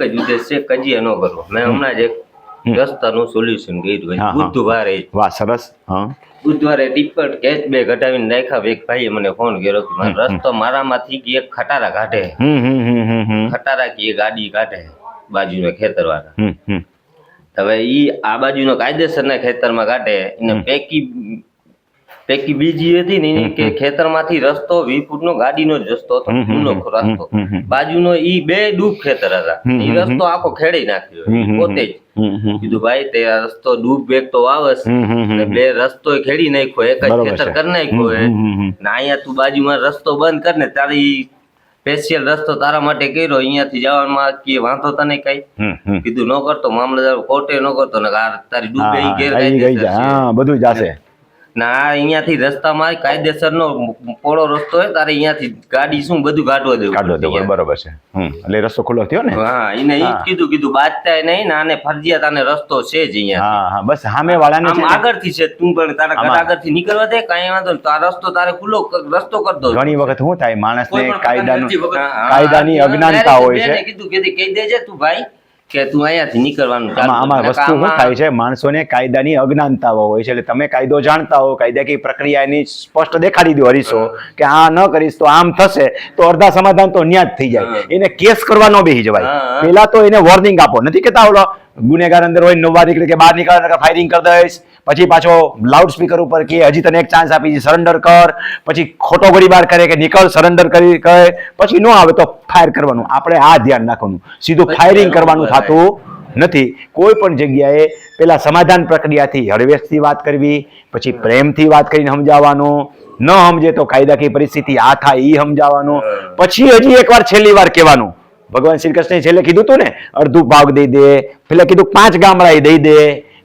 એક જ ઉદ્દેશ છે, કજીયા ન કરવો. મેં હમણાં જ એક રસ્તાનું સોલ્યુશન કર્યું. બુધવારે વાહ સરસ. હા બુધવારે ટિકટ કેશ બે ઘટાવીને નાખ્યા. એક ભાઈએ મને ફોન કર્યો કે મારો રસ્તો મારામાંથી એક ખટારા કાઢે, ખટારા की ગાડી કાઢે બાજુના ખેતર વાળા. હવે ઈ આ બાજુનો કાયદેસરના ખેતરમાં કાઢે. એને પેકી બીજી હતી ને કે ખેતરમાંથી રસ્તો 20 ફૂટનો ગાડીનો જ રસ્તો હતો, ઊંડો રસ્તો. બાજુનો ઈ બે ડૂબ ખેતર હતા. ઈ રસ્તો આખો ખેડી નાખ્યો પોતે જ. કીધું ભાઈ તે આ રસ્તો ડૂબ બેગ તો વાવસ ને બે રસ્તો ખેડી નાખ્યો, એક જ ખેતર કરી નાખ્યો ને અહીંયા તું બાજુમાં રસ્તો બંધ કર ને તારી સ્પેશિયલ રસ્તો તારા માટે કર્યો, અહીંયાથી જવામાં કે વાંધો તને કઈ. કીધું ન કરતો મામલતદાર કોર્ટે ન કરતો ને તારી ડૂબે ગેરકાયદેસર બધું જશે ના. અહીંયાથી રસ્તામાં કાયદેસરનો પોળો રસ્તો હોય, તારે અહીંયાથી ગાડી શું બધું કાઢવા દેવું. બરોબર છે. એટલે રસ્તો ખુલ્લો થયો ને. હા એને ઈ કીધું બાજતા નહીં ને આને ફરજિયાત આને રસ્તો છે જ અહીંયા. હા બસ સામે વાળાને આગળથી છે, તું પણ તારા ઘર આગળથી નીકળવા દે કાંઈ વાંધો નહીં, તારો રસ્તો તારે ખુલ્લો રસ્તો કર દો. ઘણી વખત શું થાય માણસને કાયદાની અજ્ઞાનતા હોય છે. કીધું કે કહી દેજે તું ભાઈ કે તું અહીંયાથી નીકળવાનું. આમાં વસ્તુ શું થાય છે, માણસોને કાયદાની અજ્ઞાનતા હોય છે. એટલે તમે કાયદો જાણતા હો, કાયદાકીય પ્રક્રિયાની સ્પષ્ટ દેખાડી દો હરીશો કે આ ન કરીશ તો આમ થશે, તો અડધા સમાધાન તો ન્યા જ થઈ જાય. એને કેસ કરવા ન બેસી જવાય. પેલા તો એને વોર્નિંગ આપો. નથી કેતા ઓલો ગુનેગાર અંદર હોય નવા નીકળે કે બહાર નીકળે ફાયરિંગ કરી દઈશ, પછી પાછો લાઉડ સ્પીકર ઉપર કે હજી તને એક ચાન્સ આપી છે, સરેન્ડર કર. પછી ખોટો ગોળીબાર કરે કે નીકળ સરેન્ડર કરી કહે, પછી ન આવે તો ફાયર કરવાનું. આપણે આ ધ્યાન રાખવાનું, સીધું ફાયરિંગ કરવાનું થતું નથી. કોઈ પણ જગ્યાએ પેલા સમાધાન પ્રક્રિયાથી હળવેશથી વાત કરવી, પછી પ્રેમથી વાત કરીને સમજાવવાનું. ન સમજે તો કાયદાકીય પરિસ્થિતિ આ થાય એ સમજાવવાનું. પછી હજી એકવાર છેલ્લી વાર કહેવાનું, ભગવાન શ્રી કૃષ્ણે છેલ્લે કીધું હતું ને અડધું ભાગ દઈ દે, પેલા કીધું 5 ગામડા દઈ દે.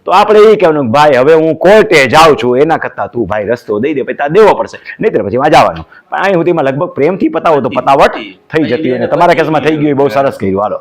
તો આપણે એ કહેવાનું ભાઈ હવે હું કોર્ટે જાઉં છું, એના કરતા તું ભાઈ રસ્તો દઈ દે, પછી તારે દેવો પડશે, નહીતર પછી માં જવાનું. પણ અહીં સુધીમાં લગભગ પ્રેમથી પતાવો તો પતાવટ થઈ જતી. અને તમારા કેસમાં થઈ ગયું, બહુ સરસ કર્યું. હાલો.